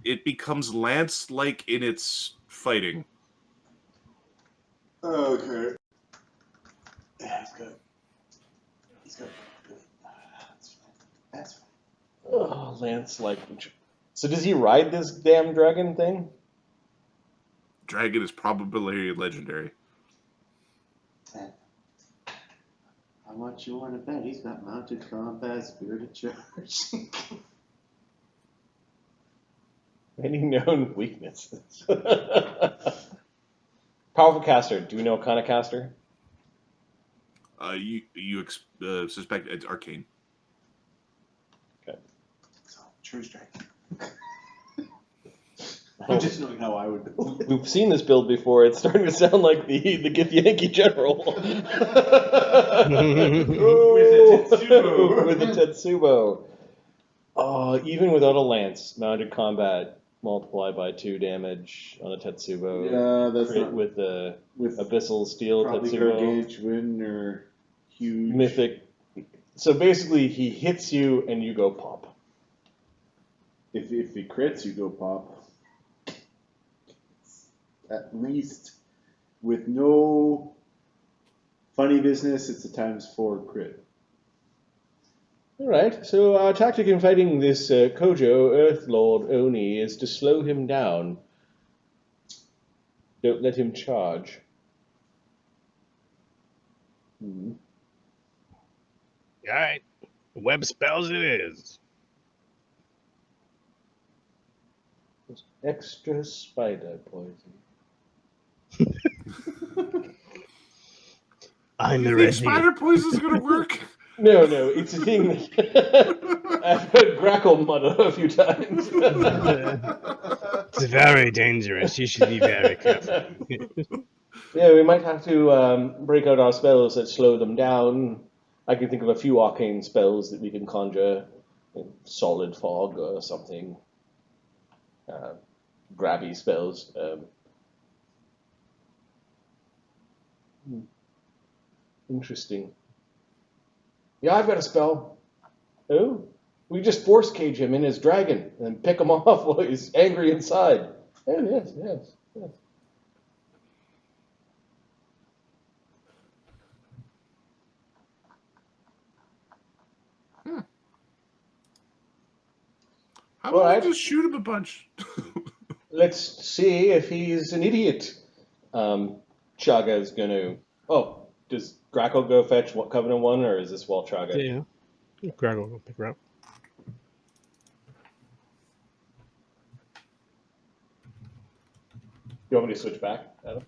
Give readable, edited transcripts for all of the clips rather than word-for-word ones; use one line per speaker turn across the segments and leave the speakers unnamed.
it becomes lance-like in its fighting.
Okay. Yeah, he's good. He's good. That's fine.
Oh, Lance-like. So does he ride this damn dragon thing?
Dragon is probably legendary.
And how much you want to bet? He's got mounted combat, spirited charge.
Any known weaknesses? Powerful caster. Do we know what kind of caster?
You suspect it's arcane.
Okay.
So, true strike.
Oh.
I'm just knowing how I would do it.
We've seen this build before. It's starting to sound like the Githyanki General.
With a Tetsubo.
With a Tetsubo. Oh, even without a lance, mounted combat, multiply by 2 damage on a Tetsubo.
Yeah, that's
Crit
not
with the
with
Abyssal Steel
probably
Tetsubo.
gargantuan or huge.
Mythic. So basically, he hits you and you go pop.
If he crits, you go pop. At least with no funny business, it's a ×4 crit.
All right. So our tactic in fighting this Kojo Earth Lord Oni is to slow him down. Don't let him charge.
All right. Web spells it is.
Extra spider poison.
I'm
You think
ready.
spider poison's gonna work?
No, it's a thing that I've heard Grackle mutter a few times.
It's very dangerous. You should be very careful.
Yeah, we might have to break out our spells that slow them down. I can think of a few arcane spells that we can conjure. Solid fog or something. Grabby spells. Interesting. Yeah, I've got a spell. Oh? We just force cage him in his dragon and pick him off while he's angry inside. Oh, yes.
How about
Alright.
we just shoot him a bunch?
Let's see if he's an idiot. Chaga's gonna... Oh, does Grackle go fetch Coven-of-One, or is this while Chaga?
Yeah. Greg will pick her up.
You want me to switch back, Adam?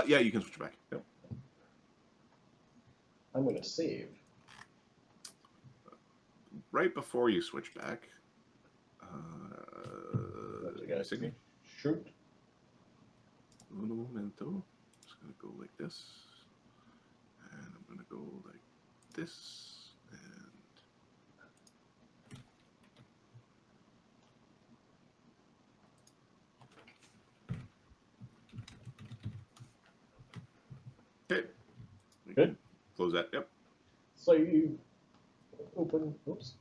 Yeah, you can switch back. Yep.
I'm gonna save.
Right before you switch back.
Second. Shoot.
Un momento. Just gonna go like this, and I'm gonna go like this, and okay.
Good.
Close that. Yep.
So you open. Oops.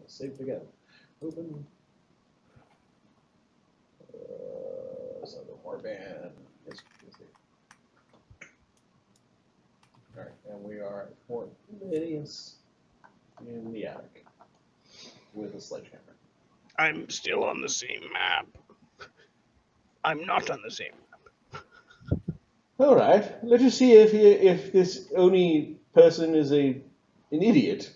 I saved again. Open. So the warband. All right, and we are at Fort Lydius in the attic with a sledgehammer.
I'm still on the same map. I'm not on the same map.
All right, let us see if this Oni person is an idiot,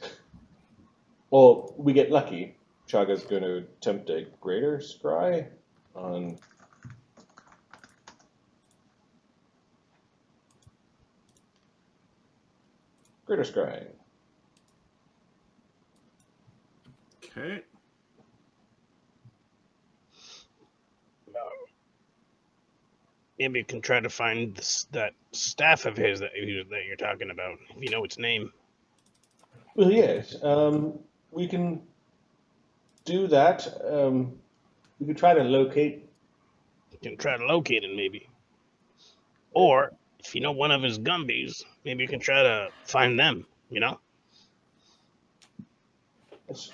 or we get lucky. Chaga's going to attempt a greater scry on. Greater scrying.
Okay.
Maybe you can try to find that staff of his that you're talking about, if you know its name.
Well, yes. We can do that. We could try to locate.
You can try to locate it, maybe. Or, if you know one of his Gumbies, maybe you can try to find them, you know?
It's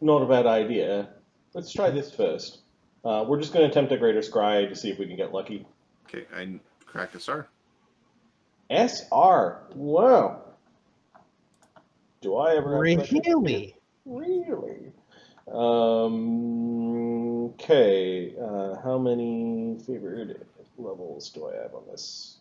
not a bad idea. Let's try this first. We're just going to attempt a greater scry to see if we can get lucky.
Okay, I cracked a star.
SR. Wow. Do I ever have
Really?
Really? Okay. How many favored levels do I have on this?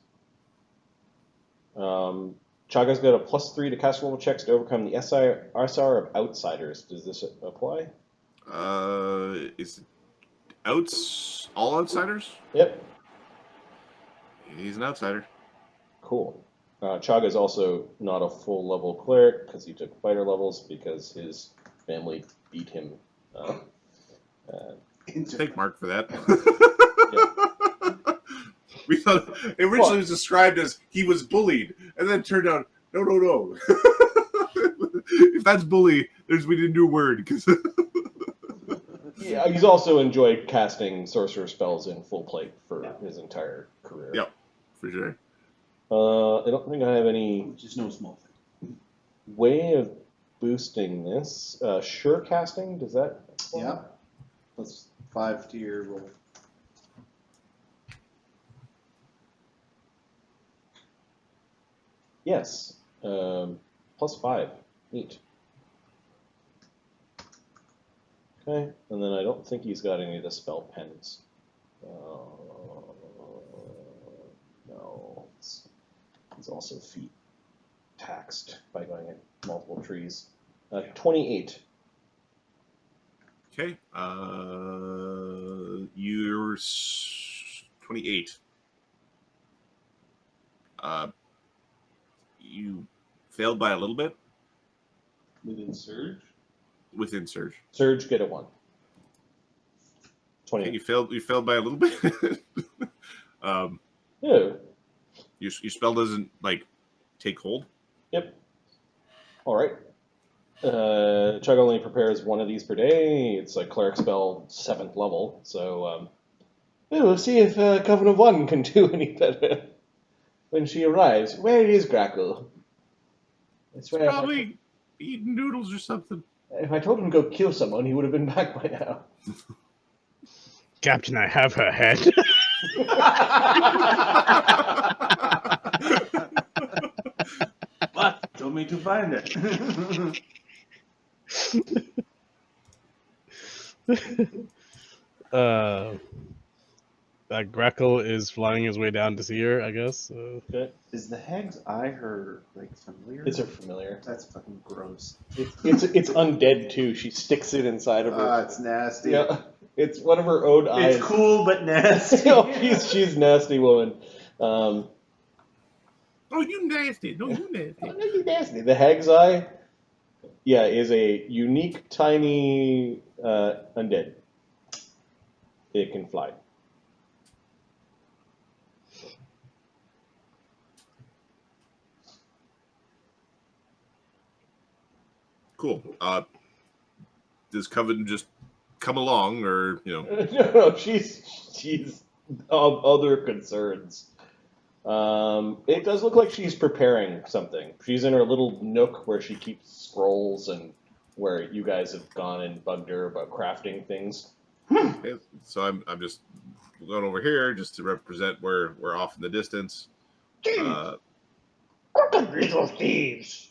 Chaga's got a +3 to cast level checks to overcome the SR of outsiders. Does this apply?
Is all outsiders?
Yep.
He's an outsider.
Cool. Chaga's also not a full level cleric because he took fighter levels because his family beat him.
Thank Mark for that.
Yeah.
We thought it originally was described as he was bullied, and then it turned out no. If that's bully, we didn't do a word because.
Yeah, he's also enjoyed casting sorcerer spells in full plate for his entire career.
Yep, for sure.
I don't think I have any
Which is no small thing.
way of boosting this. Sure casting, does that apply?
Yeah. Plus 5 to your roll.
Yes. +5. Neat. Okay, and then I don't think he's got any of the spell pens. No. He's also feet taxed by going at multiple trees. 28.
Okay. You're 28. You failed by a little bit
Within Surge?
within Surge.
Surge, get a 1. 28.
Okay, you failed by a little bit.
Yeah.
Your spell doesn't take hold.
Yep. All right. Chug only prepares one of these per day. It's a cleric spell, 7th level. So we'll see if Coven-of-One can do any better when she arrives. Where is Grackle? I swear,
Probably eating noodles or something.
if I told him to go kill someone, he would have been back by now.
Captain, I have her head.
What? Told me to find it.
Grackle is flying his way down to see her, I guess.
Okay.
Is the hag's eye her familiar?
It's a familiar.
That's fucking gross.
It's undead too. She sticks it inside of her.
Ah, it's nasty.
Yeah, it's one of her own eyes.
It's cool but nasty.
No, she's nasty woman.
Oh, you nasty! No, you nasty.
Oh, no, you nasty. The hag's eye, is a unique, tiny undead. It can fly.
Cool. Does Coven just come along, or
No, she's other concerns. It does look like she's preparing something. She's in her little nook where she keeps scrolls and where you guys have gone and bugged her about crafting things.
Okay, so I'm just going over here just to represent where we're off in the distance.
Little thieves.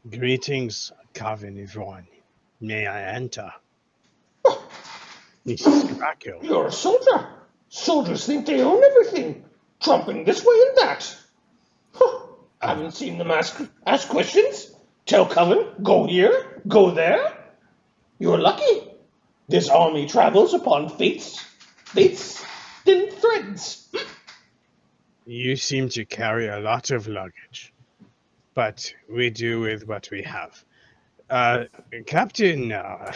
Greetings, Coven-of-One. May I enter? This is Grackle.
You're a soldier. Soldiers think they own everything. Trumping this way and that. Huh. Haven't seen them ask questions. Tell Coven, go here, go there. You're lucky. This army travels upon fate's thin threads.
You seem to carry a lot of luggage, but we do with what we have. Captain,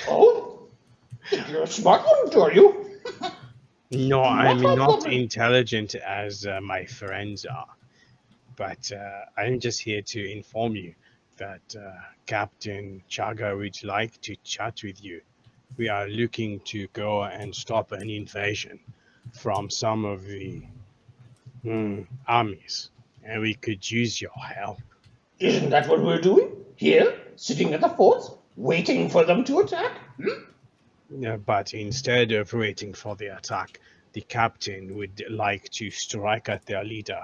Oh? You're a smart one, are you?
no, I'm not intelligent as my friends are, but I'm just here to inform you that Captain Chaga would like to chat with you. We are looking to go and stop an invasion from some of the armies, and we could use your help.
Isn't that what we're doing? Here, sitting at the fort? Waiting for them to attack?
But instead of waiting for the attack, the captain would like to strike at their leader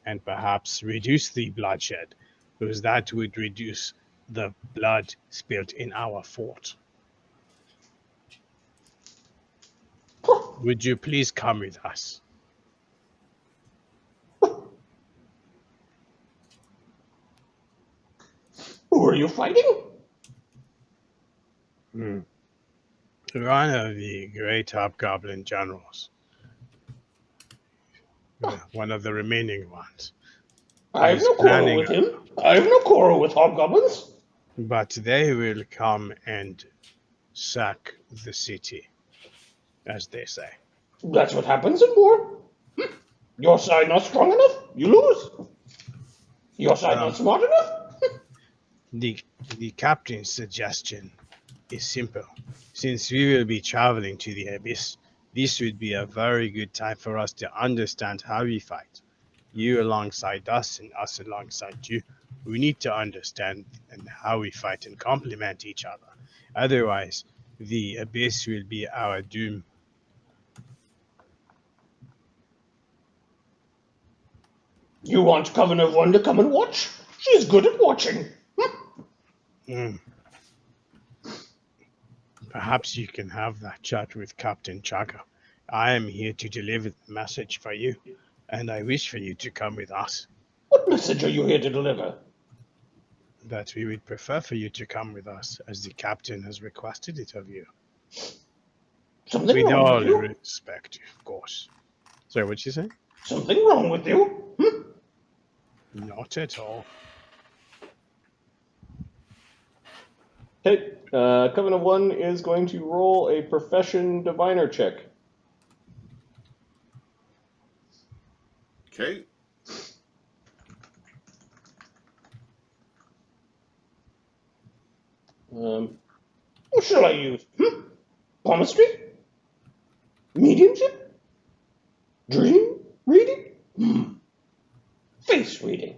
and perhaps reduce the bloodshed, because that would reduce the blood spilled in our fort. Would you please come with us?
Who are you fighting?
One of the great hobgoblin generals. One of the remaining ones.
I have
He's
no quarrel
planning,
with him. I have no quarrel with hobgoblins.
but they will come and sack the city, as they say.
That's what happens in war. Your side not strong enough, you lose. Your side not smart enough.
The captain's suggestion is simple. Since we will be traveling to the abyss, this would be a very good time for us to understand how we fight. You alongside us and us alongside you. We need to understand and how we fight and complement each other. Otherwise, the abyss will be our doom.
You want Coven-of-One to come and watch? She's good at watching.
Mm. Perhaps you can have that chat with Captain Chaga. I am here to deliver the message for you, and I wish for you to come with us.
What message are you here to deliver?
That we would prefer for you to come with us, as the captain has requested it of you.
Something
With
wrong
all
with you?
respect, of course. Sorry, what'd you say?
Something wrong with you?
Not at all.
Okay, Coven-of-One is going to roll a profession diviner check.
Okay.
What shall I use? Palmistry? Mediumship? Dream reading? Face reading?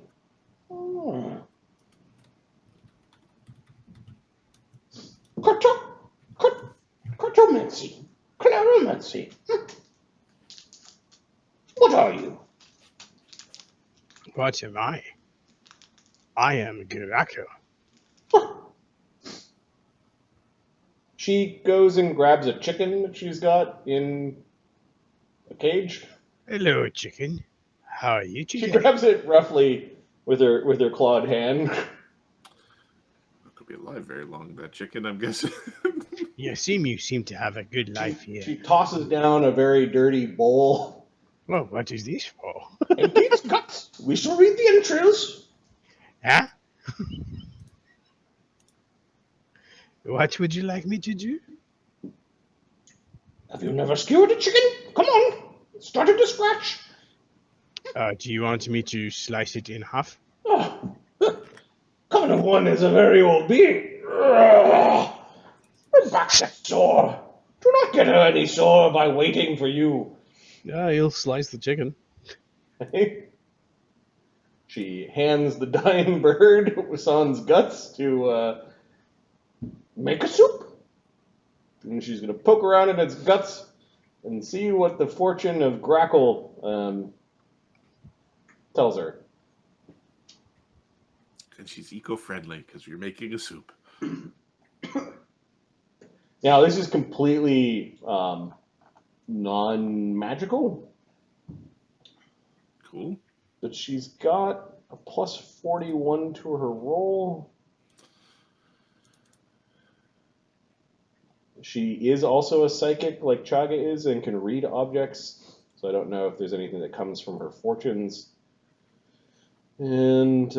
Cartomancy? Claromancy? What are you?
What am I? I am Giraku.
She goes and grabs a chicken that she's got in a cage.
Hello, chicken. How are you
She
today?
grabs it roughly with her clawed hand.
Not gonna be alive very long, that chicken, I'm guessing.
You seem to have a good life here.
She tosses down a very dirty bowl.
Well, what is this for?
Empty its guts. We shall read the entrails.
Huh? What would you like me to do?
Have you never skewered a chicken? Come on. It started to scratch.
Do you want me to slice it in half?
Oh, Coven-of-One is a very old being. Her back's sore. Do not get her any sore by waiting for you.
He'll slice the chicken.
She hands the dying bird Wasan's guts to
Make a soup.
and she's going to poke around in its guts and see what the fortune of Grackle tells her.
And she's eco-friendly because you're making a soup.
Now, this is completely non-magical,
Cool.
but she's got a plus 41 to her roll. She is also a psychic like Chaga is and can read objects, so I don't know if there's anything that comes from her fortunes. And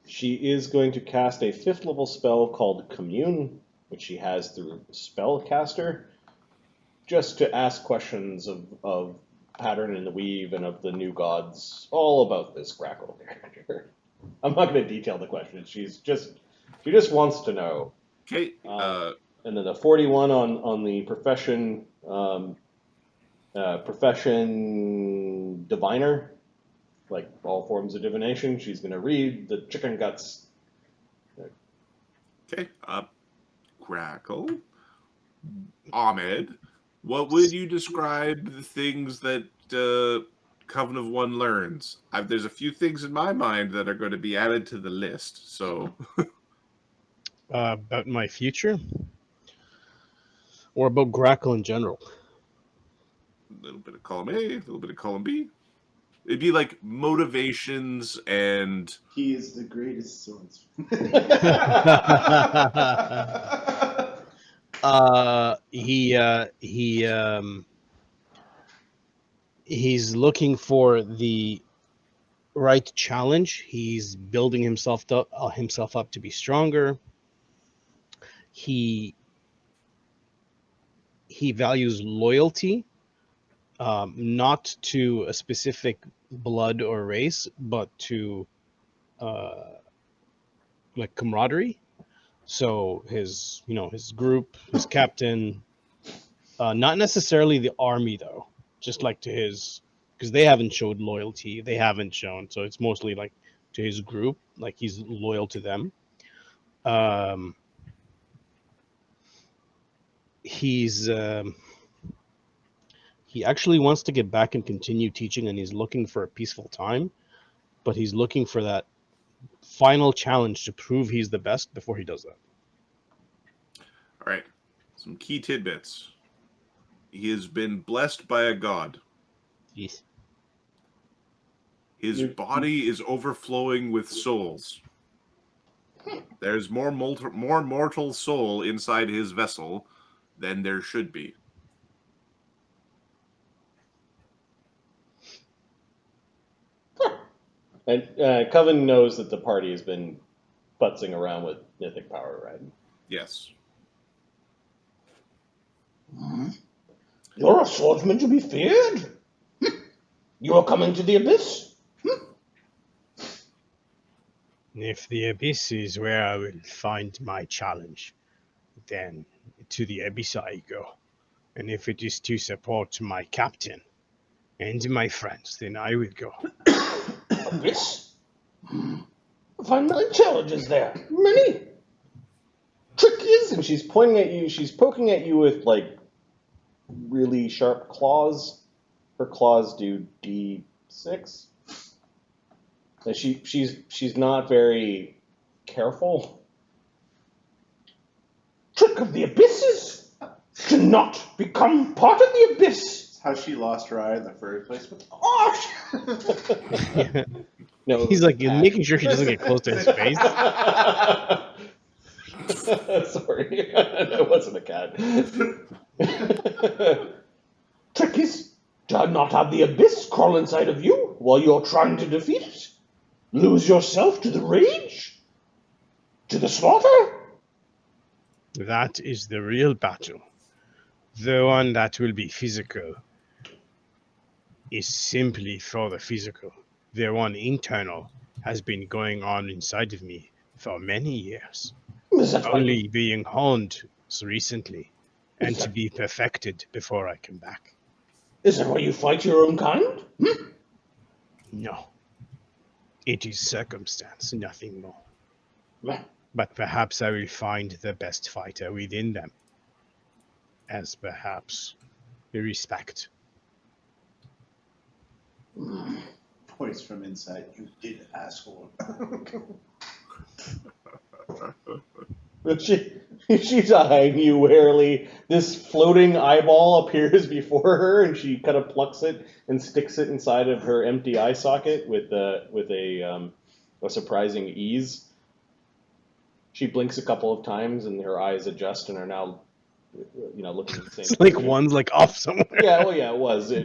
she is going to cast a 5th level spell called Commune. which she has through Spellcaster, just to ask questions of pattern in the weave and of the new gods, all about this Grackle character. I'm not going to detail the questions. She just wants to know.
Okay.
And then the 41 on the profession diviner, like all forms of divination. She's going to read the chicken guts.
Okay. Grackle. Ahmed, what would you describe the things that Coven-of-One learns? There's a few things in my mind that are going to be added to the list. So,
About my future? Or about Grackle in general?
a little bit of column A, a little bit of column B. It'd be like motivations and
He is the greatest swordsman.
He's looking for the right challenge. He's building himself up to be stronger. He values loyalty, not to a specific blood or race, but to like camaraderie. So his group, his captain, not necessarily the army though, just like to his, because they haven't showed loyalty. They haven't shown, so it's mostly like to his group, like he's loyal to them. He actually wants to get back and continue teaching, and he's looking for a peaceful time, but he's looking for that final challenge to prove he's the best before he does that.
all right, some key tidbits. He has been blessed by a god.
Yes.
His body is overflowing with souls. There's more mortal soul inside his vessel than there should be.
And Coven knows that the party has been putzing around with mythic power, right?
Yes.
You're a swordsman to be feared. You are coming to the abyss.
If the abyss is where I will find my challenge, then to the abyss I go. And if it is to support my captain and my friends, then I will go.
Abyss? I find many challenges there. Many.
Trick is, and she's pointing at you. She's poking at you with like really sharp claws. Her claws do D6. And she's not very careful.
Trick of the abysses. To not become part of the abyss.
That's how she lost her eye in the first place. With the
No,
He's like making sure he doesn't get close to his face.
Sorry, that wasn't a cat.
Trick is to not have the abyss crawl inside of you while you're trying to defeat it. Lose yourself to the rage? To the slaughter?
That is the real battle. The one that will be physical is simply for the physical. The one internal has been going on inside of me for many years,
Is that why
only being honed recently, and to be perfected before I come back.
Is that why you fight your own kind?
No. It is circumstance, nothing more.
Well,
But perhaps I will find the best fighter within them, as perhaps respect.
voice from inside. You did, asshole.
She's eyeing you warily. This floating eyeball appears before her, and she kind of plucks it and sticks it inside of her empty eye socket with a surprising ease. She blinks a couple of times, and her eyes adjust and are now, looking in the same.
It's like one's like off somewhere.
Yeah, well, yeah, it was. They're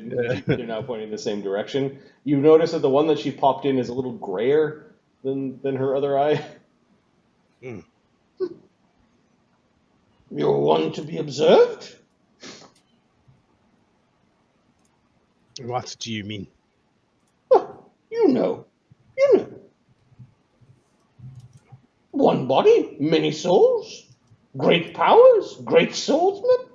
now pointing in the same direction. You notice that the one that she popped in is a little grayer than her other eye.
You're one to be observed?
What do you mean?
You know. One body, many souls. Great powers, great swordsman.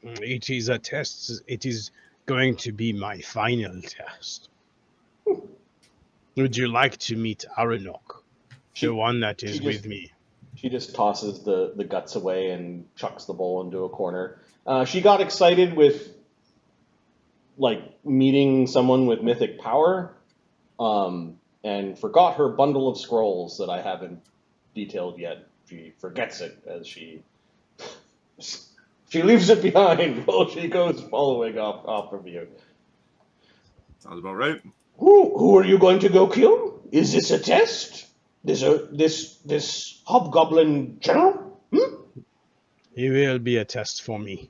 It is a test. It is going to be my final test. Would you like to meet Aranok, the one that is with me?
She just tosses the guts away and chucks the bowl into a corner. She got excited with meeting someone with mythic power, and forgot her bundle of scrolls that I haven't detailed yet. She forgets it as she leaves it behind while she goes following off of you.
Sounds about right.
Who are you going to go kill? Is this a test? This hobgoblin general?
It will be a test for me.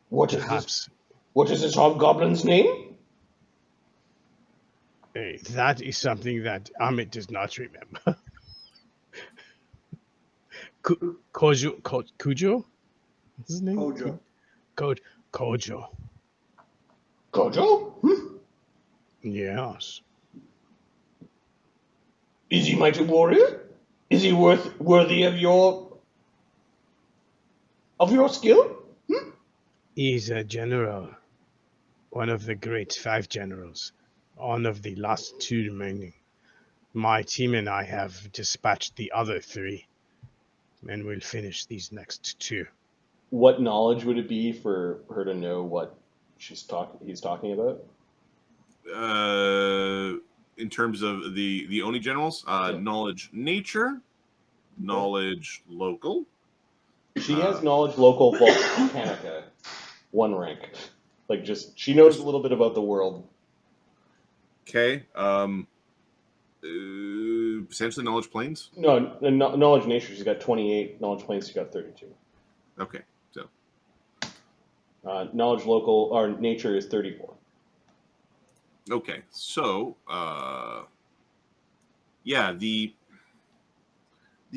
What is
Perhaps.
this? What is this hobgoblin's name?
That is something that Amit does not remember. Kojo? What's his name?
Kojo.
Kojo.
Kojo?
Yes.
Is he mighty warrior? Is he worthy of your skill?
He's a general. One of the great 5 generals. One of the last 2 remaining. My team and I have dispatched the other 3. And we'll finish these next 2.
What knowledge would it be for her to know what he's talking about?
In terms of the Oni generals, knowledge nature, knowledge local.
She has knowledge local volcanica, 1 rank. She knows a little bit about the world.
Okay. Essentially knowledge planes.
No, knowledge nature. She's got 28. Knowledge planes. She's got 32.
Okay. So
knowledge local or nature is 34.
okay. So the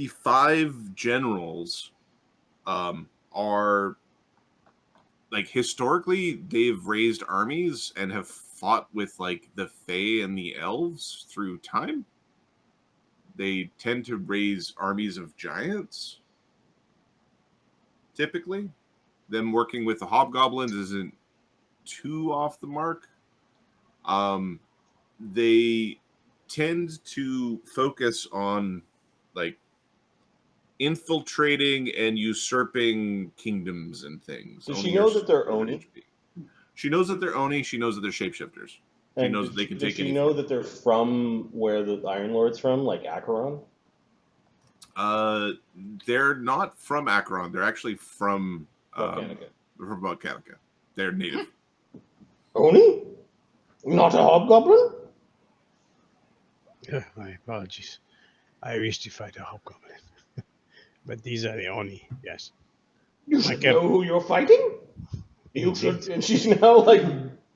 5 generals are historically they've raised armies and have fought with the Fae and the elves through time. They tend to raise armies of giants. Typically, them working with the hobgoblins isn't too off the mark. They tend to focus on infiltrating and usurping kingdoms and things.
Does she know that they're Oni?
She knows that they're Oni. She knows that they're shapeshifters. She knows that they can take anything.
Does she know that they're from where the Iron Lord's from, like Acheron?
They're not from Acheron. They're actually from
Volcanica.
From Volcanica. They're native.
Oni? Not a hobgoblin?
My apologies. I wish to fight a hobgoblin. But these are the Oni, yes.
You should know who you're fighting? You should, and she's now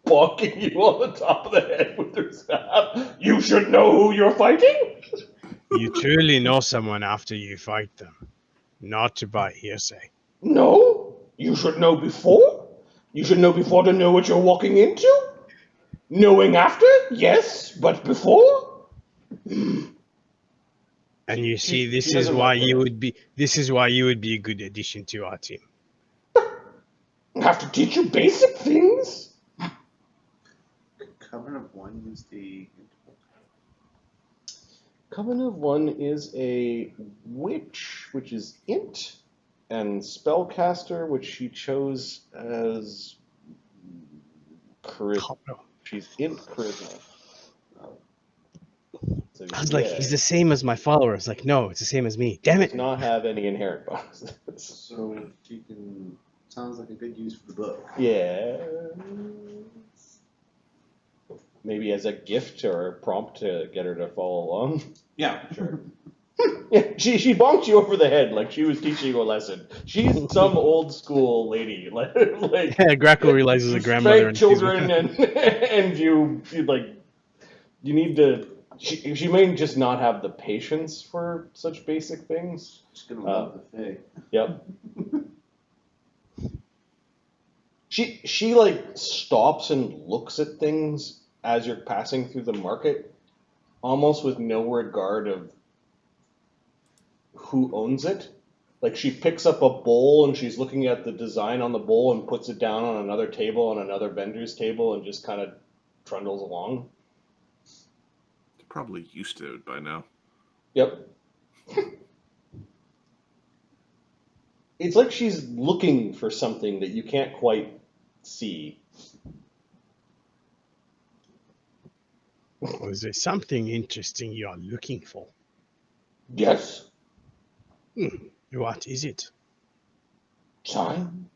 bonking you on the top of the head with her staff. You should know who you're fighting?
You truly know someone after you fight them, not by hearsay.
No, you should know before. You should know before to know what you're walking into. Knowing after, yes, but before.
And you see, this is why you would be a good addition to our team.
I have to teach you basic things.
Coven-of-One is the
Coven-of-One is a witch, which is int, and spellcaster, which she chose as charisma. She's int charisma. So,
I was like, he's the same as my followers. Like, no, it's the same as me. Damn it!
Does not have any inherent bonuses.
So she can. Sounds like a good use for the book.
Yeah. Maybe as a gift or a prompt to get her to follow along.
Yeah, sure.
Yeah, she bonked you over the head like she was teaching you a lesson. She's some old school lady.
Grackle realizes a grandmother and
children and you need to She may just not have the patience for such basic things.
She's gonna love the Fae.
Yep. She like stops and looks at things as you're passing through the market, almost with no regard of who owns it. Like she picks up a bowl and she's looking at the design on the bowl and puts it down on another table, on another vendor's table, and just kind of trundles along.
They're probably used to it by now.
Yep. It's like she's looking for something that you can't quite see.
Or is there something interesting you are looking for?
Yes,
What is it?
time,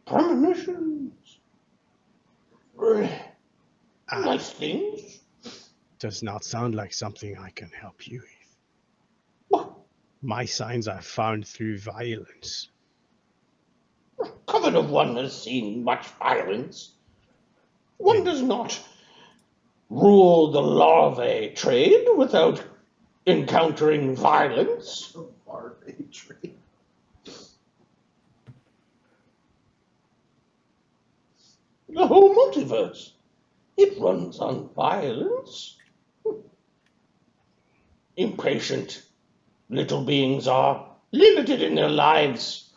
premonitions, nice things.
Does not sound like something I can help you with.
What?
My signs are found through violence.
Coven-of-One has seen much violence. One does not rule the larvae trade without encountering violence.
Larvae tree.
The whole multiverse. It runs on violence. Impatient little beings are limited in their lives,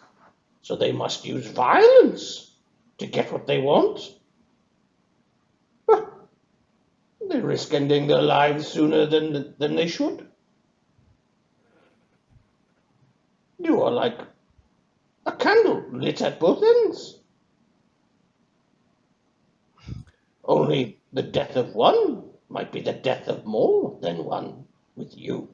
so they must use violence to get what they want. They risk ending their lives sooner than they should. You are like a candle lit at both ends. Only the death of one might be the death of more than one with you.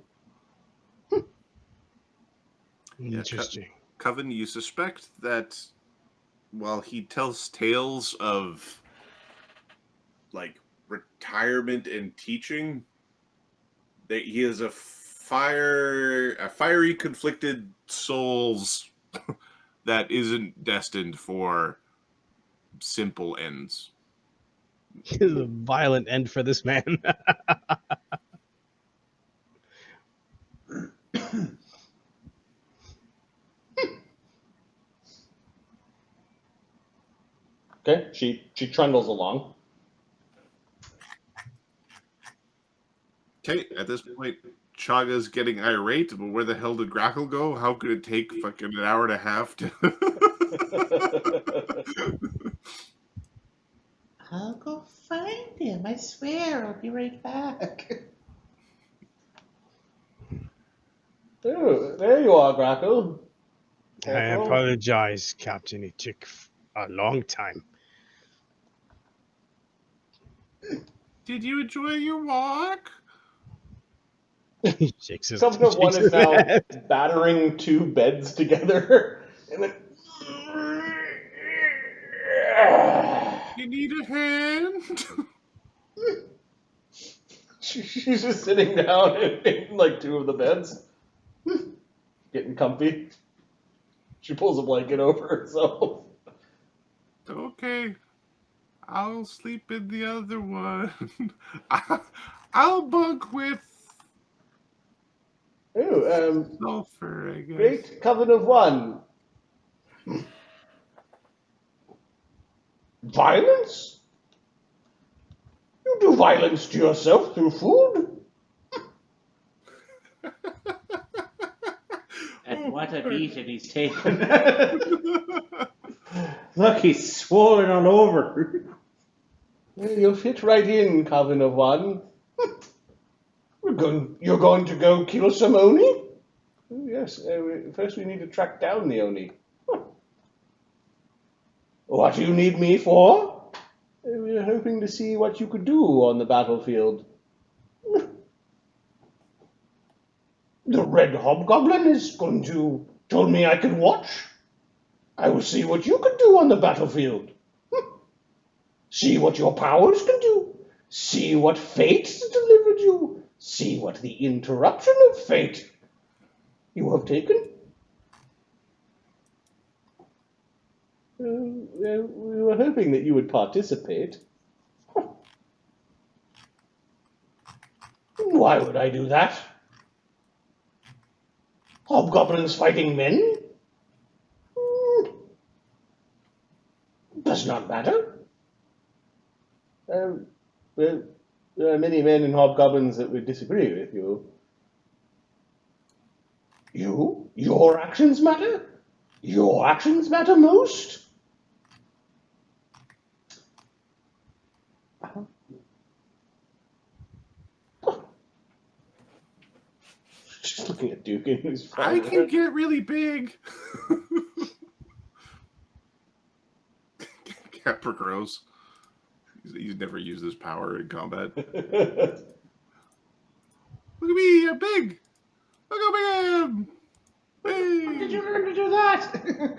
Interesting.
Coven, you suspect that while he tells tales of like retirement and teaching, that he is a fiery, conflicted souls that isn't destined for simple ends.
This is a violent end for this man.
Okay, she trundles along.
Okay, at this point, Chaga's getting irate, but where the hell did Grackle go? How could it take fucking an hour and a half to...
I'll go find him. I swear, I'll be right back.
Oh, there you are, Grackle.
I apologize, Captain. It took a long time.
Did you enjoy your walk?
He shakes his,
Coven-of-One
shakes
is
his
now
head.
battering two beds together, and then
You need a hand?
she's just sitting down in like two of the beds, getting comfy. She pulls a blanket over herself.
Okay. I'll sleep in the other one. I'll bunk with
Ooh,
Sulfur, I guess.
great Coven-of-One.
Violence? You do violence to yourself through food?
And what a beating he's taken. Look, he's swollen all over.
You'll fit right in, Coven-of-One.
You're going to go kill some Oni?
Yes, first we need to track down the Oni.
What do you need me for?
We were hoping to see what you could do on the battlefield.
The Red Hobgoblin is going to told me I could watch. I will see what you can do on the battlefield. See what your powers can do. See what fate has delivered you. See what the interruption of fate you have taken.
We were hoping that you would participate.
Why would I do that? Hobgoblins fighting men? Does not matter.
Well, there are many men and hobgoblins that would disagree with you.
You? Your actions matter? Your actions matter most?
Just looking at Duke and who's
I can get really big. Capra grows. He's never used his power in combat. Look at me, I'm big. Look how big I am. Hey.
When did you learn to do that?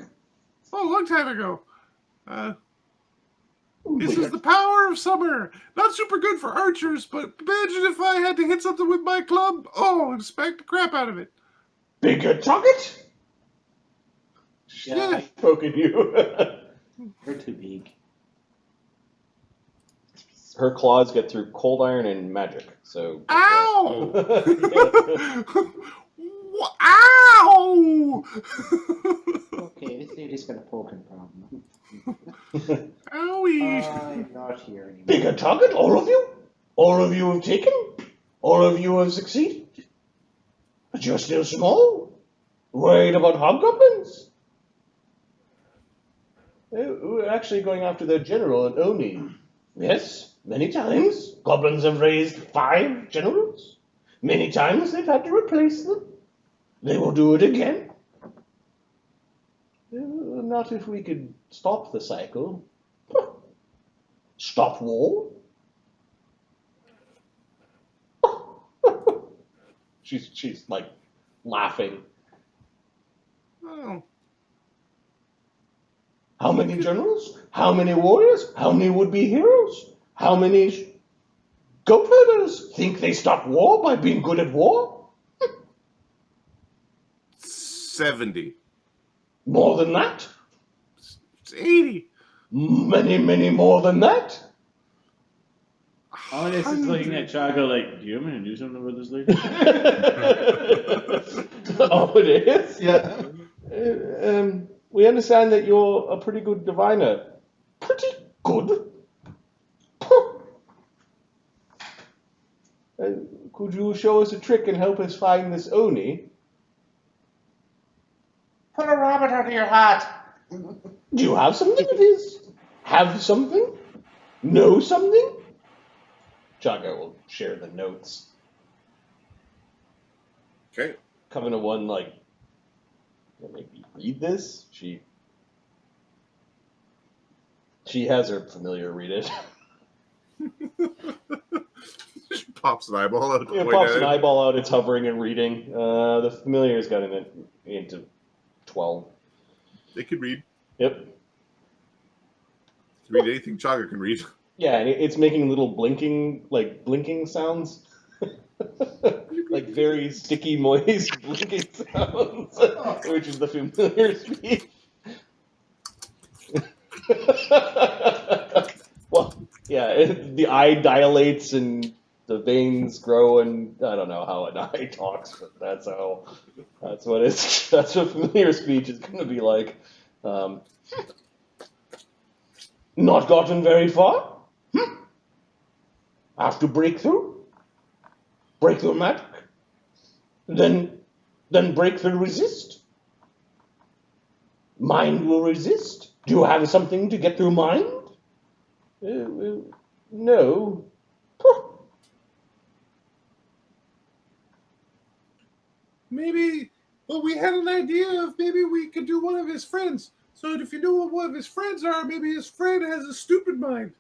Oh, a long time ago. This is the power of summer. Not super good for archers, but imagine if I had to hit something with my club. Oh, I'd smack the crap out of it.
Bigger target?
Yeah.
Poking you.
We're too big.
Her claws get through cold iron and magic, so.
Ow! Ow!
Okay, this lady's got a poking problem.
Owie!
I'm not here anymore.
Bigger target, all of you? All of you have taken? All of you have succeeded? But you're still small? Worried about hobgoblins?
We're actually going after their general and Oni.
Yes, many times. Goblins have raised 5 generals. Many times they've had to replace them. They will do it again.
Not if we could stop the cycle.
Stop war?
She's like laughing.
Oh.
How many generals? How many warriors? How many would-be heroes? How many goat herders think they stop war by being good at war?
70.
More than that?
It's 80.
Many, many more than that?
Otis is looking at Chago like, do you want me to do something with this lady?
Oh, it is?
Yeah.
We understand that you're a pretty good diviner.
Pretty good.
Could you show us a trick and help us find this Oni?
Put a rabbit under your hat.
Do you have something of his? Have something? Know something?
Chaga will share the notes.
Okay.
Coven-of-One, like, maybe read this? She has her familiar read it.
She pops an eyeball out.
It pops an eyeball out, it's hovering and reading. The familiar's got it into 12.
They can read.
Yep.
Read anything Chaga can read.
Yeah, and it's making little blinking sounds. Like very sticky, moist blinking sounds, which is the familiar speech. Well, yeah, the eye dilates and the veins grow, and I don't know how an eye talks, but that's what familiar speech is going to be like.
Not gotten very far? Have to break through? Break through magic? Then break through resist? Mind will resist? Do you have something to get through mind?
No.
Maybe, well, we had an idea of maybe we could do one of his friends. So if you know what one of his friends are, maybe his friend has a stupid mind.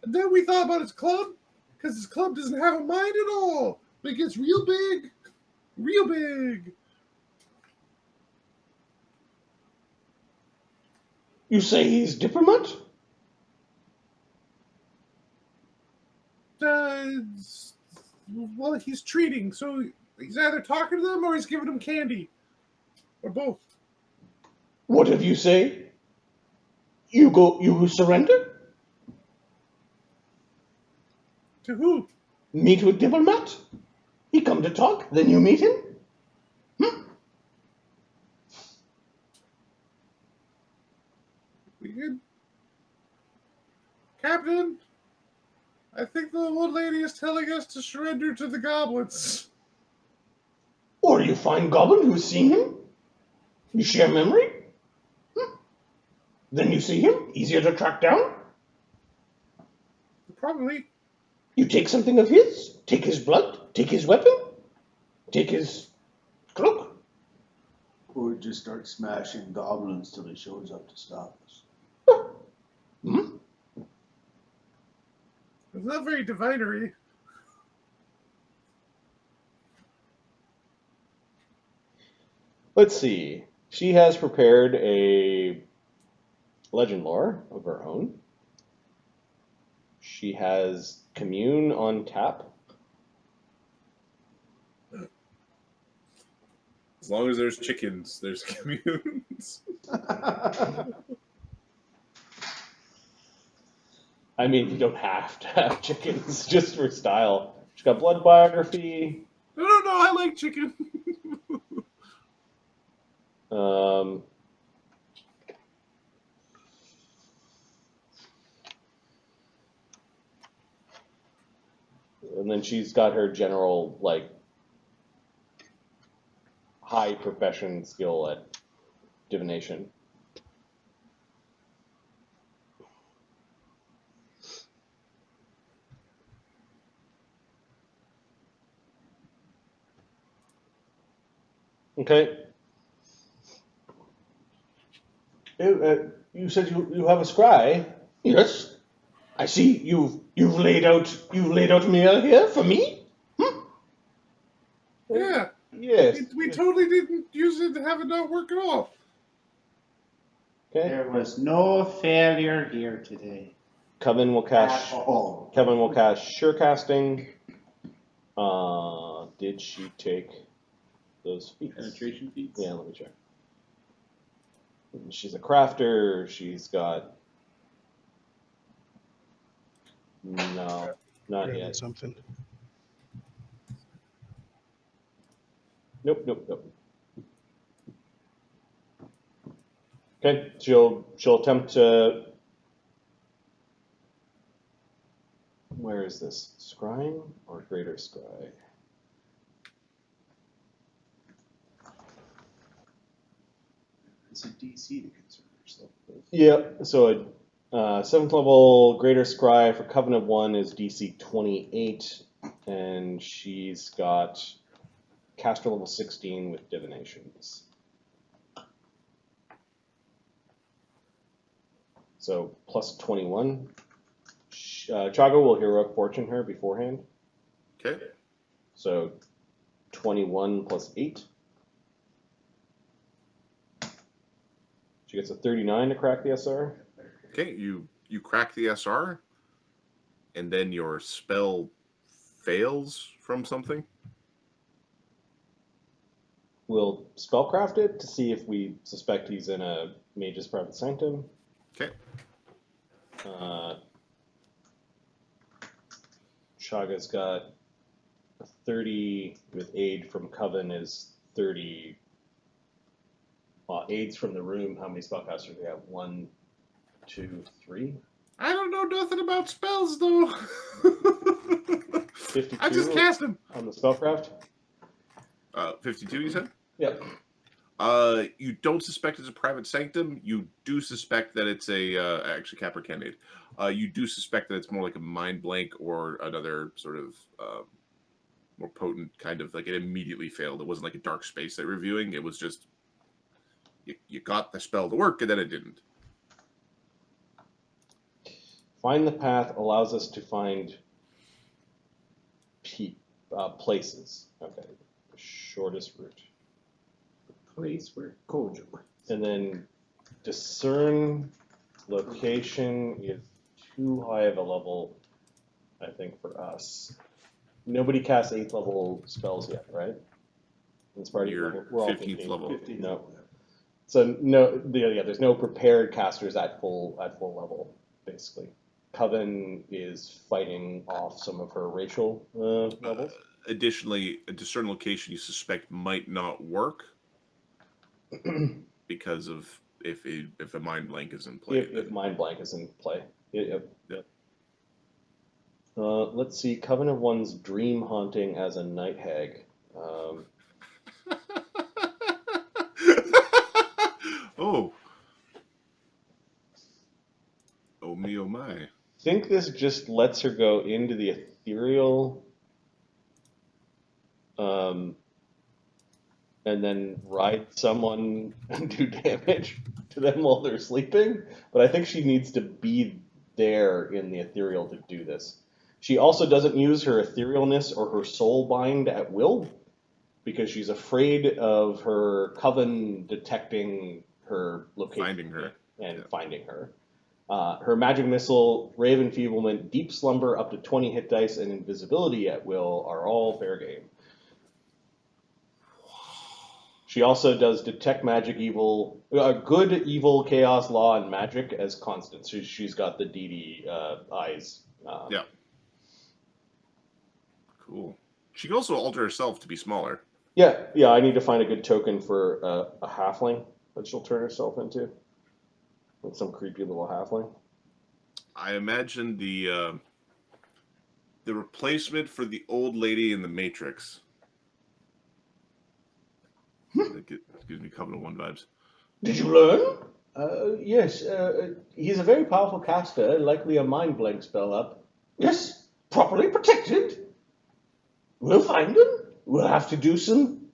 And then we thought about his club, because his club doesn't have a mind at all. But it gets real big. Real big.
You say he's diplomat?
Well, he's treating, so he's either talking to them or he's giving them candy. Or both.
What if you say? You surrender?
To who?
Meet with Diplomat. He come to talk, then you meet him?
We good? Captain, I think the old lady is telling us to surrender to the goblins.
Or you find Goblin who's seen him? You share memory? Then you see him, easier to track down?
Probably.
You take something of his, take his blood, take his weapon, take his cloak.
Or just start smashing goblins till he shows up to stop us.
It's not very divinery.
Let's see. She has prepared a legend lore of her own. She has commune on tap.
As long as there's chickens, there's communes.
I mean, you don't have to have chickens just for style. She's got blood biography.
No, I like chicken.
And then she's got her general, like, high profession skill at divination. Okay. You said you have a scry.
Yes. I see you've laid out a meal here for me?
Yeah.
Yes.
We totally didn't use it to have it not work at all.
Okay.
There was no failure here today.
Coven will cast.
At all.
Kevin will cast sure casting. Did she take those feats?
Penetration feats?
Yeah, let me check. She's a crafter. She's got. No, not
Grabbing
yet.
something.
Nope. Okay, she'll attempt to. Where is this? Scrying or greater scry?
It's a DC to concern yourself with.
Yeah, so a 7th level greater scry for Coven-of-One is DC 28, and she's got caster level 16 with divinations. So plus 21. Chago will heroic fortune her beforehand.
Okay.
So 21 plus 8. She gets a 39 to crack the SR.
Okay, you crack the SR, and then your spell fails from something.
We'll spellcraft it to see if we suspect he's in a mage's private sanctum.
Okay.
Chaga's got a 30 with aid from Coven is 30. Well, aids from the room. How many spellcasters do we have? 1, 2, 3.
I don't know nothing about spells though.
52
I just cast them.
on the spellcraft.
52, you said?
Yep.
You don't suspect it's a private sanctum. You do suspect that it's a actually Capra candidate. You do suspect that it's more like a mind blank or another sort of more potent kind of like it immediately failed. It wasn't like a dark space that you're reviewing. It was just you got the spell to work and then it didn't.
Find the path allows us to find places. Okay. The shortest route.
Place where Kojo.
And then discern location is too high of a level, I think, for us. Nobody casts 8th level spells yet, right? It's part of
You're
we're all
15th level.
15.
No. So no, there's no prepared casters at full level, basically. Coven is fighting off some of her racial levels.
Additionally, a certain location you suspect might not work because of if a mind blank is in play.
If mind blank is in play. Yep.
Yep.
Let's see. Coven-of-One's dream haunting as a night hag.
Oh. Oh me, oh my.
I think this just lets her go into the ethereal, and then ride someone and do damage to them while they're sleeping. But I think she needs to be there in the ethereal to do this. She also doesn't use her etherealness or her soul bind at will because she's afraid of her coven detecting her location
Finding her.
and finding her. Her magic missile, Rave Enfeeblement, Deep Slumber, up to 20 hit dice, and Invisibility at will are all fair game. She also does Detect Magic Evil, Good, Evil, Chaos, Law, and Magic as constants. She's got the Dee Dee eyes.
Yeah. Cool. She can also alter herself to be smaller.
Yeah, I need to find a good token for a halfling that she'll turn herself into. Like some creepy little halfling.
I imagine the replacement for the old lady in the Matrix. That gives me Coven-of-One vibes.
Did you learn?
Yes, he's a very powerful caster, likely a mind blank spell up.
Yes, properly protected. We'll find him. We'll have to do some.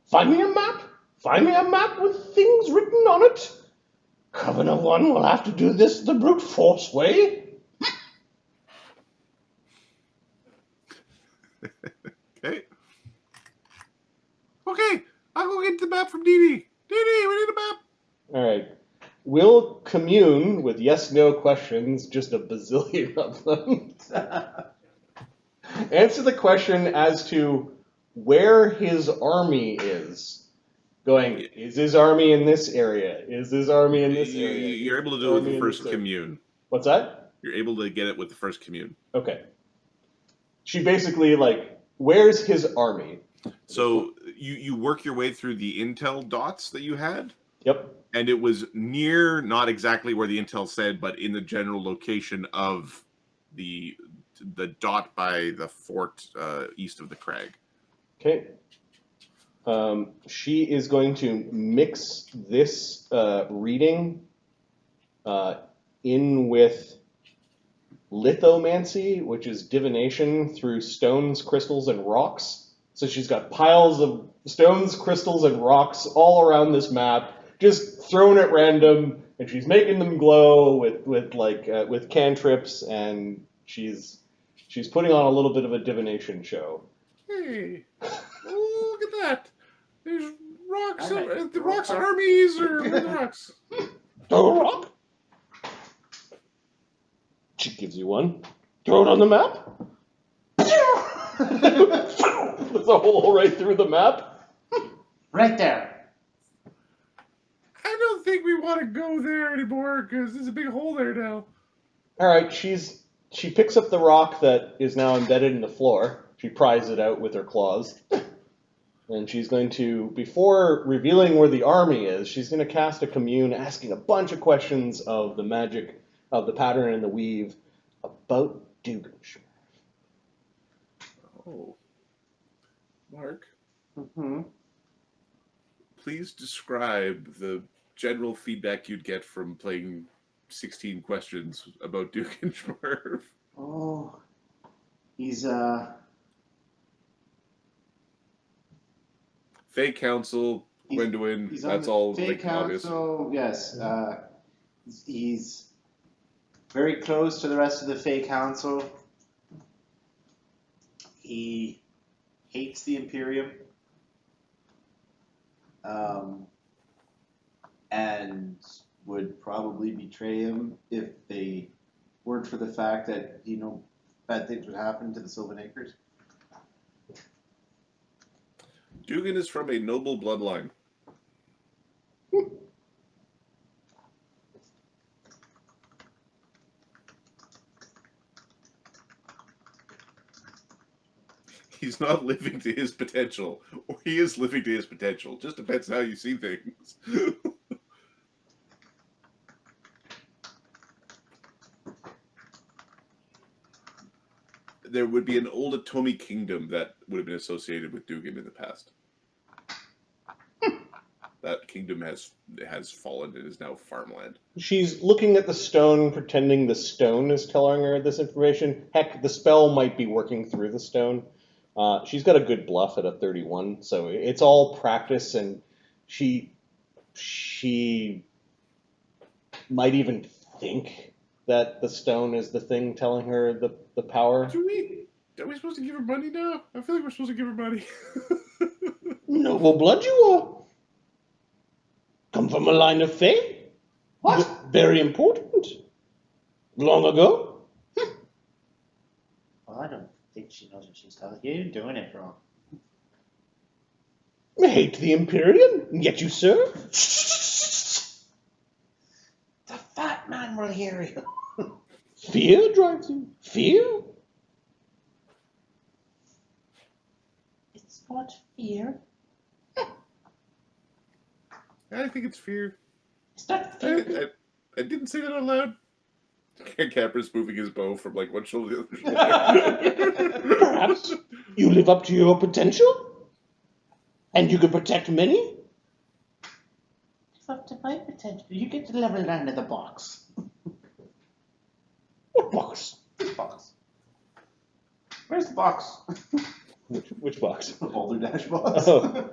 Find me a map. Find me a map with things written on it. Coven-of-One will have to do this the brute force way.
Okay, I'll go get the map from Dee Dee. Dee Dee, we need a map.
All right. We'll commune with yes/no questions, just a bazillion of them. Answer the question as to where his army is. Going, is his army in this area? Is his army in this area?
You're able to do it with the first commune.
What's that?
You're able to get it with the first commune.
Okay. She basically, where's his army?
So you work your way through the intel dots that you had.
Yep.
And it was near, not exactly where the intel said, but in the general location of the dot by the fort east of the crag.
Okay. She is going to mix this reading in with lithomancy, which is divination through stones, crystals, and rocks. So she's got piles of stones, crystals, and rocks all around this map, just thrown at random, and she's making them glow with cantrips, and she's putting on a little bit of a divination show.
Hey, oh, look at that! There's rocks.
Alright.
The rocks armies or the rocks.
Throw a rock.
She gives you one.
Throw it on the map.
There's a hole right through the map.
Right there.
I don't think we want to go there anymore because there's a big hole there now.
All right, she picks up the rock that is now embedded in the floor. She pries it out with her claws. And she's going to, before revealing where the army is, she's going to cast a commune asking a bunch of questions of the magic, of the pattern and the weave about Dugganschmirph.
Oh. Mark,
Mm-hmm.
please describe the general feedback you'd get from playing 16 questions about Dugganschmirph.
Oh, he's
Fey Council, Gwyndwin, that's all
Fey
obvious.
Council. Yes, he's very close to the rest of the Fey Council. He hates the Imperium, and would probably betray him if they weren't for the fact that bad things would happen to the Sylvan Acres.
Dugan is from a noble bloodline. not living to his potential, or he is living to his potential. Just depends how you see things. There would be an old Atomi kingdom that would have been associated with Dugan in the past. That kingdom has fallen and is now farmland.
She's looking at the stone, pretending the stone is telling her this information. Heck, the spell might be working through the stone. She's got a good bluff at a 31, so it's all practice, and she might even think that the stone is the thing telling her the power.
Are we supposed to give her money now? I feel like we're supposed to give her money.
Noble blood you are. Come from a line of fame.
What?
Very important. Long ago.
Well, I don't think she knows what she's telling you. You're doing it wrong.
I hate the Imperium, and yet you serve.
The fat man will hear you.
Fear drives you. Fear?
It's not fear.
I think it's fear.
It's not fear.
I didn't say that out loud. Capra's moving his bow from like one shoulder to the other shoulder.
Perhaps you live up to your potential, and you can protect many.
It's up to my potential. You get to level 9 of the box.
What box?
This box. Where's the box?
Which box?
The Boulderdash Box.
Oh.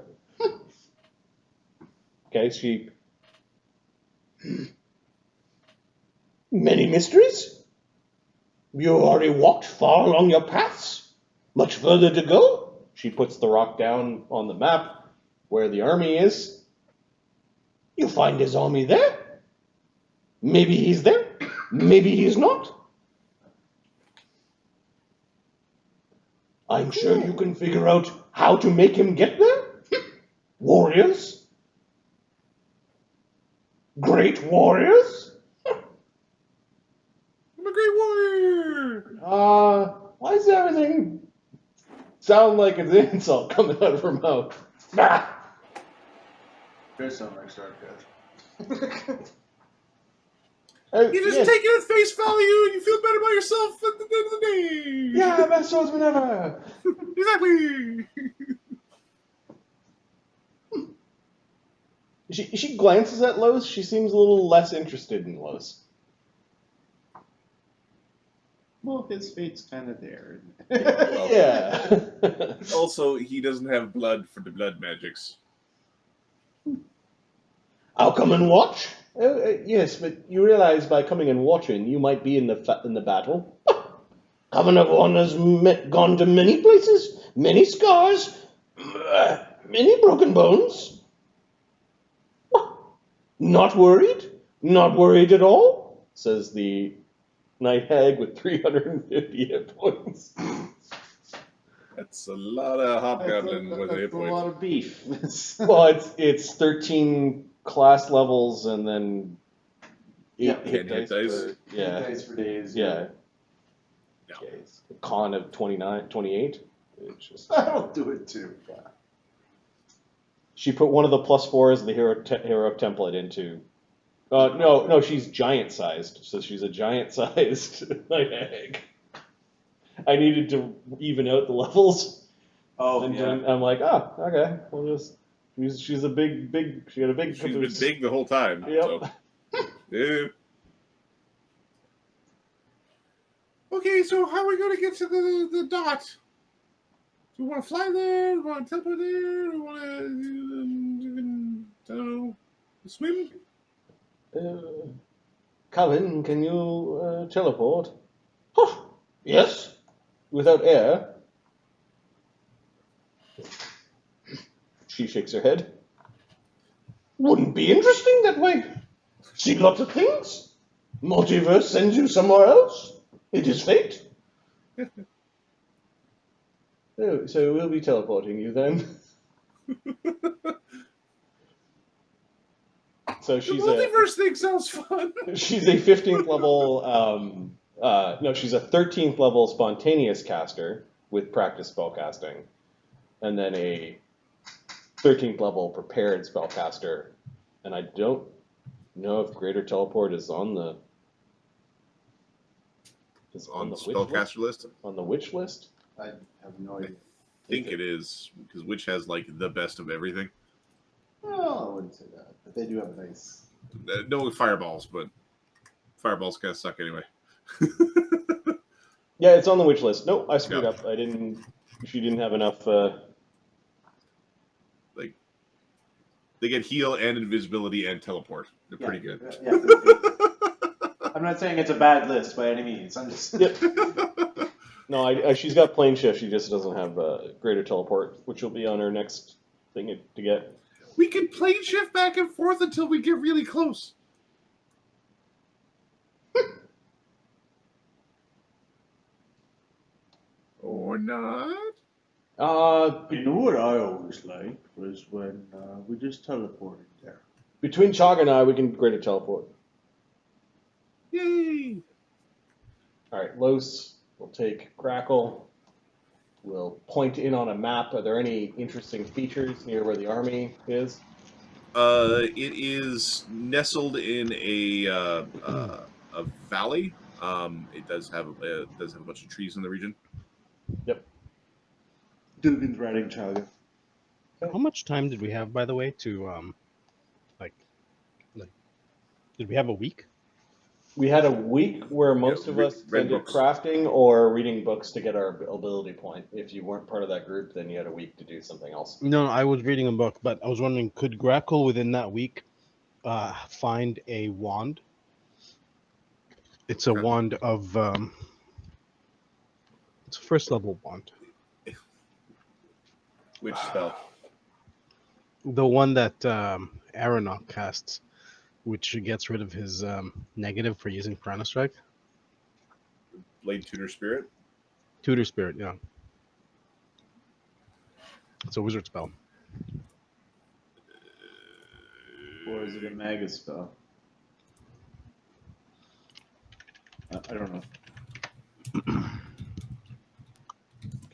Okay, she...
Many mysteries? You already walked far along your paths. Much further to go.
She puts the rock down on the map where the army is.
You find his army there. Maybe he's there. Maybe he's not. I'm sure you can figure out how to make him get there. Warriors. Great warriors.
I'm a great warrior!
Why does everything sound like it's an insult coming out of her mouth?
Ah,
There's so much dark good.
You just take it at face value and you feel better about yourself at the end of the day!
Yeah, best swordsman ever!
Exactly!
She glances at Los. She seems a little less interested in Los.
Well, his fate's kind of there.
Yeah.
Also, he doesn't have blood for the blood magics.
I'll come and watch.
Yes, but you realize by coming and watching, you might be in the battle.
Coven-of-One has gone to many places, many scars, many broken bones. Not worried? Not worried at all?
Says the night hag with 350 hit points.
That's a lot of hobgoblin with a hit
a
point.
lot of beef.
Well, it's 13 class levels and then 8
Yeah,
hit
10 hit
dice.
dice.
Yeah.
Days for days.
Yeah.
No.
Okay. A con of 28. It's just...
I'll do it too. Yeah.
She put one of the +4s of the hero template into. No, she's giant sized, so she's a giant sized night hag. I needed to even out the levels.
Oh,
And
yeah.
then I'm like, okay, we'll just. She's a big. She got a big.
She's been big the whole time.
Yep.
So. Yeah. Okay, so how are we going to get to the dot? Do we want to fly there? Do we want to teleport there? Do we want to, I don't know, swim?
Coven, can you teleport
Yes?
without air? She shakes her head.
Wouldn't be interesting that way. See lots of things. Multiverse sends you somewhere else. It is fate.
Oh, so we'll be teleporting you then. So
The
she's
multiverse thing sounds fun.
she's a 15th level. No, she's a 13th level spontaneous caster with practice spellcasting. and then a 13th level prepared spellcaster. And I don't know if Greater Teleport is on the
On the
witch list.
spellcaster list?
On the witch list?
I have no idea.
I think it is, because Witch has, like, the best of everything.
Well, I wouldn't say that, but they do have a nice.
No fireballs, but fireballs kind of suck anyway.
Yeah, it's on the witch list. Nope, I screwed
Yeah.
up. I didn't. She didn't have enough.
Like, they get heal and invisibility and teleport. They're pretty good.
Yeah. I'm not saying it's a bad list by any means. I'm just.
Yep. No, she's got plane shift. She just doesn't have greater teleport, which will be on her next thing to get.
We can plane shift back and forth until we get really close. Or not.
You know what I always liked was when we just teleported there.
Between Chog and I, we can greater teleport.
Yay!
All right, Los will take Crackle. We'll point in on a map. Are there any interesting features near where the army is?
It is nestled in a valley. It does have a bunch of trees in the region.
Dugan's riding Chaga.
How much time did we have, by the way, to like did we have a week?
We had a week where most of us
read
spent it
books.
crafting or reading books to get our ability point. If you weren't part of that group, then you had a week to do something else.
No, I was reading a book, but I was wondering, could Grackle within that week find a wand? It's a
Okay.
wand of it's a first level wand.
Which spell?
The one that Aronok casts, which gets rid of his negative for using Piranha Strike.
Blade Tutor Spirit?
Tutor Spirit, yeah. It's a wizard spell.
Or is it a Magus spell? I don't know.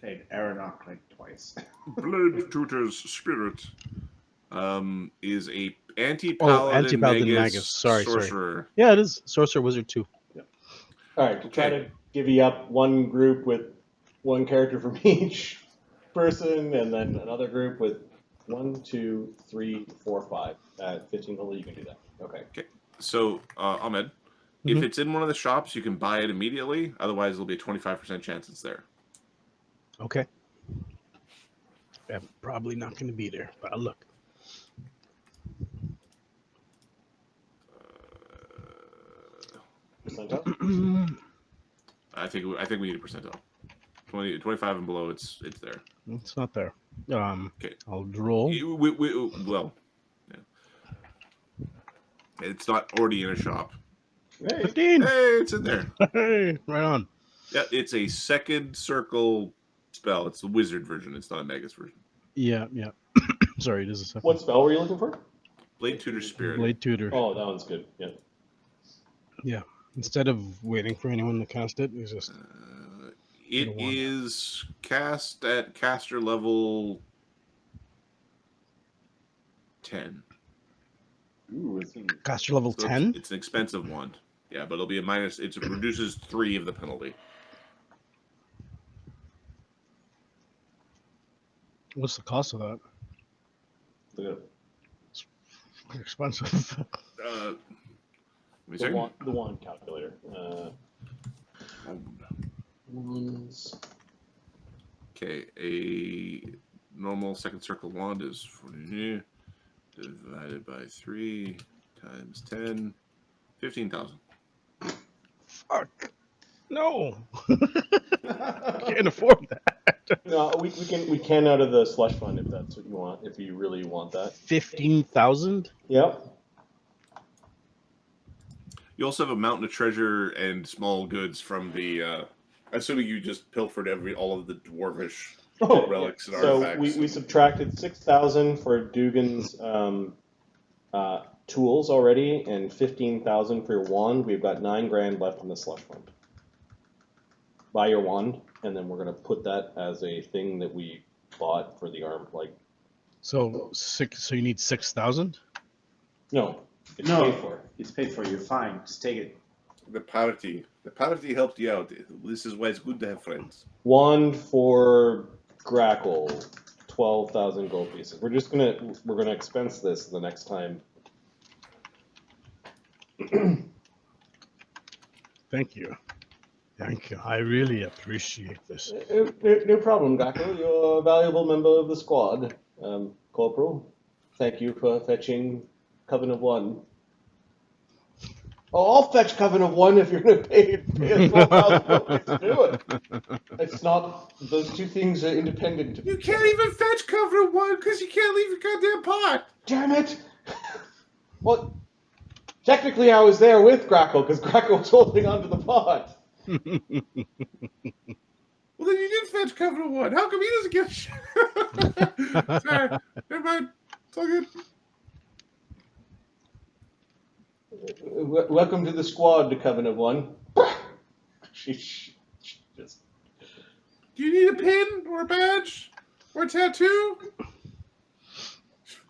Played Aronok like twice.
Blade Tutor's Spirit is a anti-paladin,
anti-paladin
magus,
magus. Sorry.
sorcerer.
Yeah, it is Sorcerer Wizard too.
All right, to try to divvy up one group with one character from each person, and then another group with 1, 2, 3, 4, 5. At 15 level, you can do that. Okay.
So, Ahmed, if it's in one of the shops, you can buy it immediately. Otherwise, there'll be a 25% chance it's there.
Okay. I'm probably not going to be there, but I'll look.
Percentile?
I think we need a percentile. 25 and below, it's there.
It's not there.
Okay.
I'll roll.
Well, yeah. It's not already in a shop.
Hey.
15.
Hey, it's in there.
Hey, right on.
Yeah, it's a second circle spell. It's the wizard version. It's not a magus version.
Yeah. Sorry, it is a second.
What spell were you looking for?
Blade Tutor Spirit.
Blade Tutor.
Oh, that one's good. Yeah.
Instead of waiting for anyone to cast it, it's just
It is cast at caster level 10.
Ooh, it's in
caster level
So
10.
It's an expensive wand. Yeah, but it'll be a minus. It reduces 3 of the penalty.
What's the cost of that?
Look at
It's expensive.
Let me
the
see.
wand calculator. Wands.
Okay, a normal second circle wand is 40 divided by 3 times 10, 15,000.
Fuck. No. Can't afford that.
No, we can out of the slush fund if that's what you want. If you really want that.
15,000.
Yep.
You also have a mountain of treasure and small goods from the. Assuming you just pilfered all of the dwarvish relics and
so
artifacts.
we subtracted 6,000 for Dugan's tools already, and 15,000 for your wand. We've got 9 grand left in the slush fund. Buy your wand, and then we're gonna put that as a thing that we bought for the arm. Like,
So you need 6,000.
no, it's
No,
paid for.
it's paid for. You're fine. Just take it.
The party helped you out. This is why it's good to have friends.
Wand for Grackle, 12,000 gold pieces. We're gonna expense this the next time.
Thank you. Thank you. I really appreciate this.
No problem, Grackle. You're a valuable member of the squad. Corporal, thank you for fetching Coven-of-One. Oh, I'll fetch Coven-of-One if you're going to pay us 12,000 gold to do it. It's not, those two things are independent.
You can't even fetch Coven-of-One because you can't leave your goddamn pot.
Damn it! Well, technically I was there with Grackle because Grackle was holding onto the pot.
Well, then you did fetch Coven-of-One. How come he doesn't get shit? Sorry, never mind. It's all good.
Welcome to the squad, to Coven-of-One. She just...
Do you need a pin or a badge or a tattoo?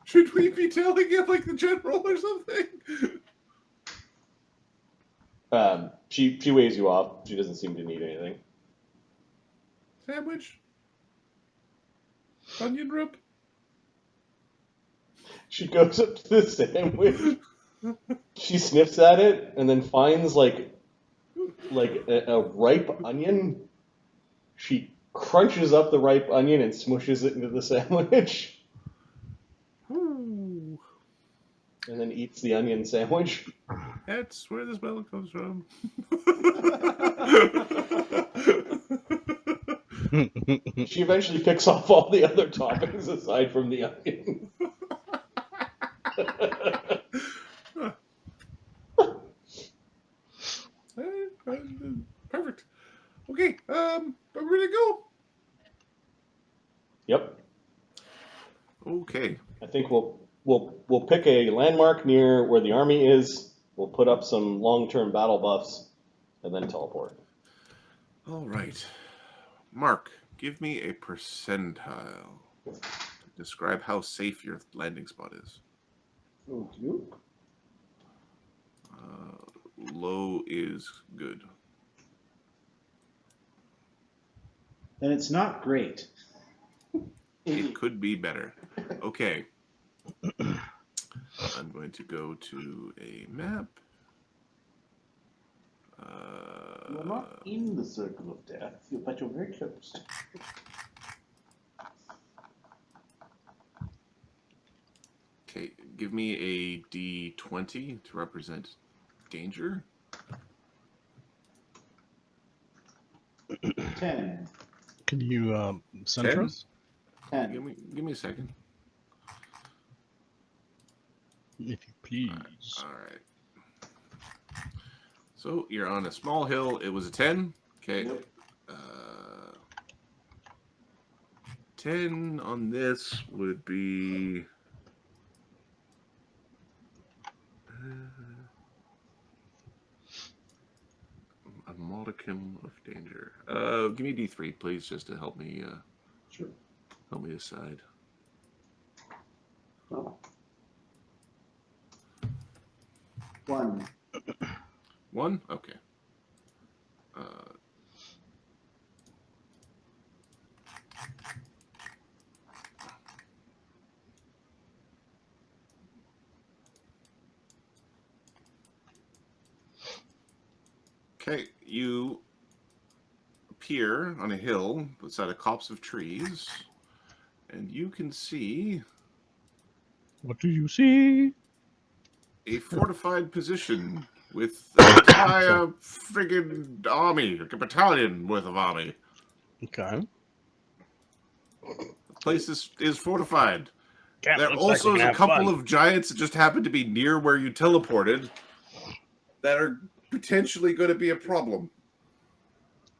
Should we be telling it like the general or something?
She waves you off. She doesn't seem to need anything.
Sandwich? Onion rub?
She goes up to the sandwich. She sniffs at it and then finds like a ripe onion. She crunches up the ripe onion and smushes it into the sandwich.
Ooh.
And then eats the onion sandwich.
That's where the smell comes from.
She eventually picks off all the other toppings aside from the onion.
Perfect. Okay, are we ready to go?
Yep.
Okay.
I think we'll pick a landmark near where the army is. We'll put up some long-term battle buffs, and then teleport.
All right. Mark, give me a percentile. Describe how safe your landing spot is. Low is good.
And it's not great.
It could be better. Okay. I'm going to go to a map.
You're not in the circle of death, but you're very close.
Okay, give me a D20 to represent danger.
10.
Can you center
10?
us?
10.
Give me a second.
If you please.
All right. So you're on a small hill. It was a 10. Okay.
Yep.
10 on this would be... a modicum of danger. Give me D3, please, just to help me.
Sure.
Help me decide.
Oh. 1.
1? Okay. Okay, you appear on a hill beside a copse of trees, and you can see
What do you see?
a fortified position with an entire friggin' army, like a battalion worth of army.
Okay.
The place is fortified.
Camp
There
looks like
also
we
is
can
a
have
couple
fun.
of giants that just happen to be near where you teleported that are potentially going to be a problem.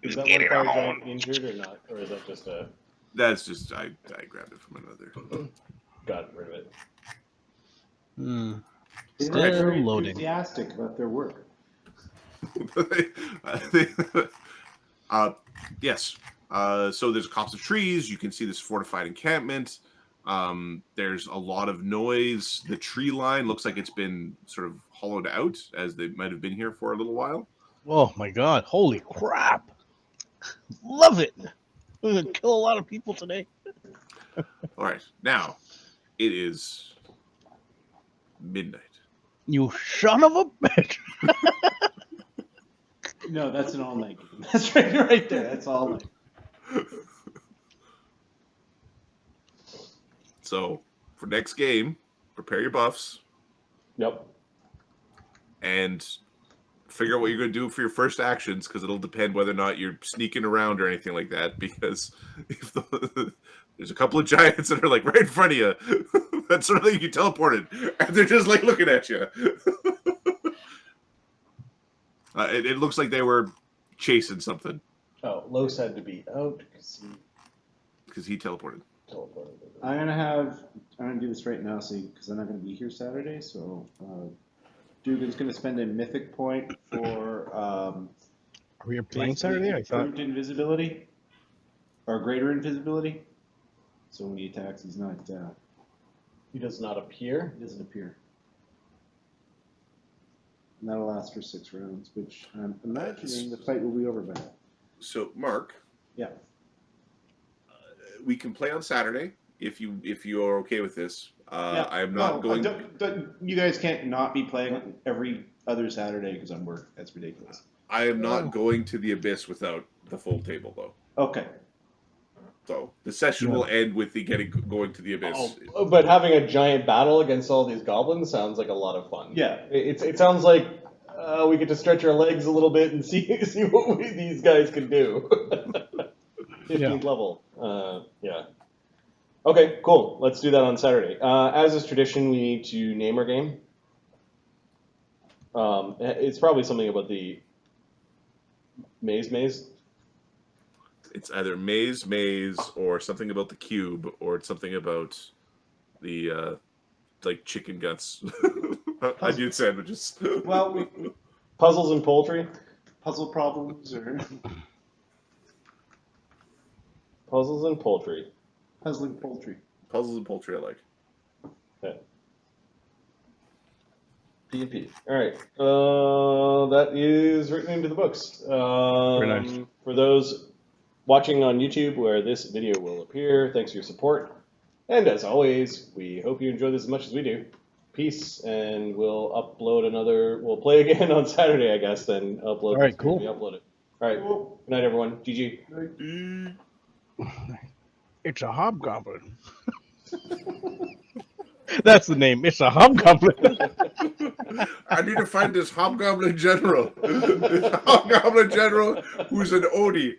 Is that one fire giant injured or not? Or is that just a...
That's just, I grabbed it from another.
Got rid of it.
They're
Still
very
loading.
enthusiastic about their work.
Yes. So there's a copse of trees. You can see this fortified encampment. There's a lot of noise. The tree line looks like it's been sort of hollowed out, as they might have been here for a little while.
Oh my god, holy crap. Love it. We're going to kill a lot of people today.
All right, now it is midnight.
You son of a bitch.
No, that's an all-night game. That's right there. That's all night.
So for next game, prepare your buffs
Yep.
and figure out what you're going to do for your first actions, because it'll depend whether or not you're sneaking around or anything like that. Because if there's a couple of giants that are like right in front of you, that's sort of like you teleported, and they're just like looking at you. It looks like they were chasing something
Oh, Los had to be out
because he teleported.
I'm gonna do this right now, because I'm not gonna be here Saturday. So Dugan's gonna spend a mythic point for
Are we playing Saturday? I thought.
improved invisibility or greater invisibility. So when he attacks, he's not.
He does not appear.
He doesn't appear. And that'll last for 6 rounds, which I'm imagining the fight will be over by now.
So Mark,
Yeah.
we can play on Saturday if you are okay with this.
Yeah.
I am not going.
You guys can't not be playing every other Saturday because I'm work. That's ridiculous.
I am not going to the abyss without the full table, though.
Okay.
So the session will end with the going to the abyss.
Oh, but having a giant battle against all these goblins sounds like a lot of fun.
Yeah.
It sounds like we get to stretch our legs a little bit and see what these guys can do. 15th level. Yeah. Okay, cool. Let's do that on Saturday. As is tradition, we need to name our game. It's probably something about the maze.
It's either maze, or something about the cube, or it's something about the like chicken guts. I do sandwiches.
Well,
Puzzles and poultry.
puzzle problems or
Puzzles and poultry.
puzzling poultry.
Puzzles and poultry, I like.
Okay. P&P. All right. That is written into the books.
Very nice.
For those watching on YouTube, where this video will appear, thanks for your support. And as always, we hope you enjoy this as much as we do. Peace, and we'll upload another. We'll play again on Saturday, I guess. Then upload.
All right, cool.
We upload it. All right.
Cool.
Good night, everyone. GG.
It's a hobgoblin. That's the name. It's a hobgoblin.
I need to find this hobgoblin general. This hobgoblin general who's an Odie.